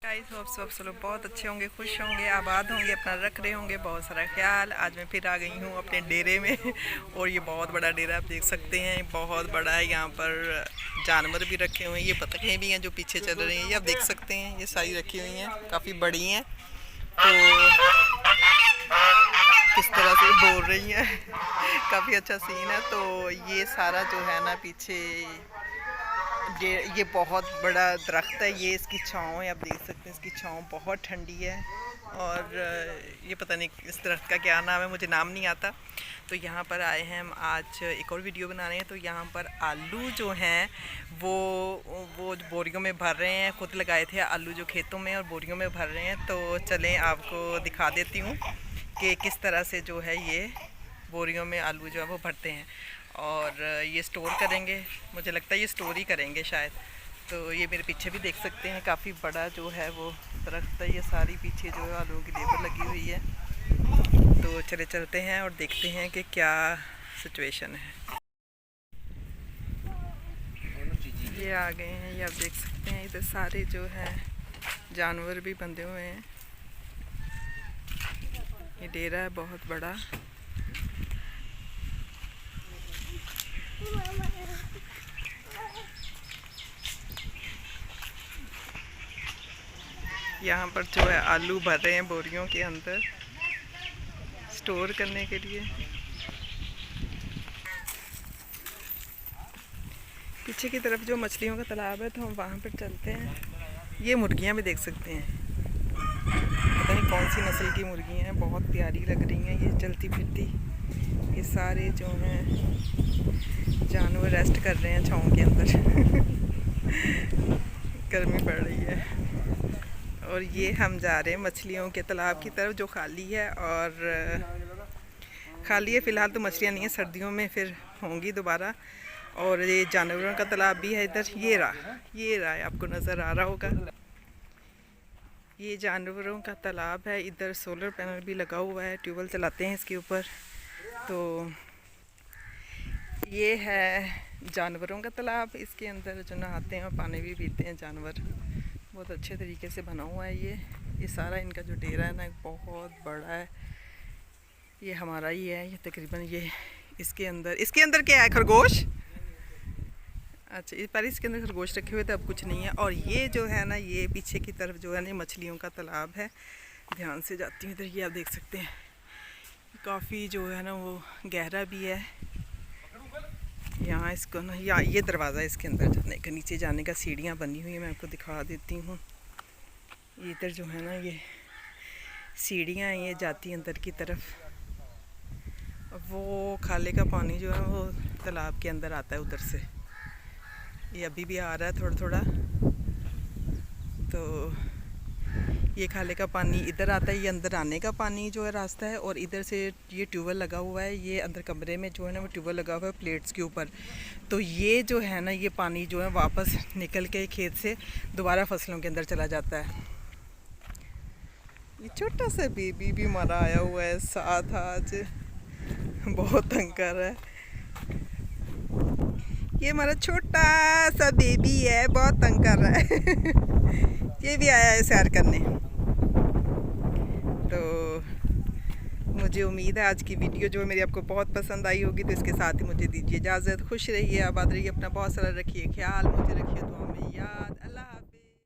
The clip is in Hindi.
गाइस होप सब लोग बहुत अच्छे होंगे, खुश होंगे, आबाद होंगे, अपना रख रहे होंगे बहुत सारा ख्याल। आज मैं फिर आ गई हूँ अपने डेरे में और ये बहुत बड़ा डेरा आप देख सकते हैं, बहुत बड़ा है। यहाँ पर जानवर भी रखे हुए हैं, ये बतखें भी हैं जो पीछे चल रही हैं, ये आप देख सकते हैं, ये सारी रखी हुई हैं, काफ़ी बड़ी हैं। तो किस तरह से बोल रही हैं काफ़ी अच्छा सीन है। तो ये सारा जो है ना पीछे ये बहुत बड़ा दरख्त है, ये इसकी छाँव है, आप देख सकते हैं इसकी छाँव बहुत ठंडी है। और ये पता नहीं इस दरख्त का क्या नाम है, मुझे नाम नहीं आता। तो यहाँ पर आए हैं हम आज एक और वीडियो बना रहे हैं। तो यहाँ पर आलू जो हैं वो बोरियों में भर रहे हैं, खुद लगाए थे आलू जो खेतों में और बोरियों में भर रहे हैं। तो चलें आपको दिखा देती हूँ कि किस तरह से जो है ये बोरियों में आलू जो है वो भरते हैं और ये स्टोर करेंगे। मुझे लगता है ये स्टोर ही करेंगे शायद। तो ये मेरे पीछे भी देख सकते हैं, काफ़ी बड़ा जो है वो दरख्त है, ये सारी पीछे जो है आलूओं की लेबर लगी हुई है। तो चले चलते हैं और देखते हैं कि क्या सिचुएशन है। ये आ गए हैं, ये आप देख सकते हैं, इधर सारे जो है जानवर भी बंधे हुए हैं। ये डेरा है बहुत बड़ा। यहाँ पर जो है आलू भर रहे हैं बोरियों के अंदर स्टोर करने के लिए। पीछे की तरफ जो मछलियों का तालाब है तो हम वहाँ पर चलते हैं। ये मुर्गियाँ भी देख सकते हैं, पता नहीं कौन सी नस्ल की मुर्गियाँ हैं, बहुत प्यारी लग रही हैं ये चलती फिरती। ये सारे जो हैं जानवर रेस्ट कर रहे हैं छाँव के अंदर गर्मी पड़ रही है। और ये हम जा रहे हैं मछलियों के तालाब की तरफ जो खाली है, और खाली है फ़िलहाल तो मछलियाँ नहीं है, सर्दियों में फिर होंगी दोबारा। और ये जानवरों का तालाब भी है इधर, ये रहा है, आपको नज़र आ रहा होगा। ये जानवरों का तालाब है, इधर सोलर पैनल भी लगा हुआ है, ट्यूबवेल चलाते हैं इसके ऊपर। तो ये है जानवरों का तालाब, इसके अंदर जो नहाते हैं और पानी भी पीते हैं जानवर। बहुत अच्छे तरीके से बना हुआ है ये सारा इनका जो डेरा है ना बहुत बड़ा है। ये हमारा ही है ये तकरीबन। ये इसके अंदर क्या है, खरगोश? अच्छा, इस पर इसके अंदर खरगोश रखे हुए थे, अब कुछ नहीं है। और ये जो है ना ये पीछे की तरफ जो है ना मछलियों का तालाब है। ध्यान से जाती हूँ इधर, ये आप देख सकते हैं काफ़ी जो है ना वो गहरा भी है। यहाँ इसको ना ये दरवाज़ा है इसके अंदर जाने का, नीचे जाने का सीढ़ियाँ बनी हुई है, मैं आपको दिखा देती हूँ। ये इधर जो है ना ये सीढ़ियाँ हैं, ये जाती हैं अंदर की तरफ। वो खाले का पानी जो है वो तालाब के अंदर आता है उधर से, ये अभी भी आ रहा है थोड़ा थोड़ा। तो ये खाले का पानी इधर आता है, ये अंदर आने का पानी जो है रास्ता है। और इधर से ये ट्यूबवेल लगा हुआ है, ये अंदर कमरे में जो है ना वो ट्यूबवेल लगा हुआ है प्लेट्स के ऊपर। तो ये जो है ना ये पानी जो है वापस निकल के खेत से दोबारा फसलों के अंदर चला जाता है। ये छोटा सा बेबी भी मरा आया हुआ है साथ, आज बहुत तंग कर रहा है। ये हमारा छोटा सा बेबी है, बहुत तंग कर रहा है ये भी आया है सैर करने। तो मुझे उम्मीद है आज की वीडियो जो है मेरी आपको बहुत पसंद आई होगी। तो इसके साथ ही मुझे दीजिए इजाज़त। खुश रहिए, आबाद रहिए, अपना बहुत सारा रखिए ख्याल, मुझे रखिए दुआ में याद।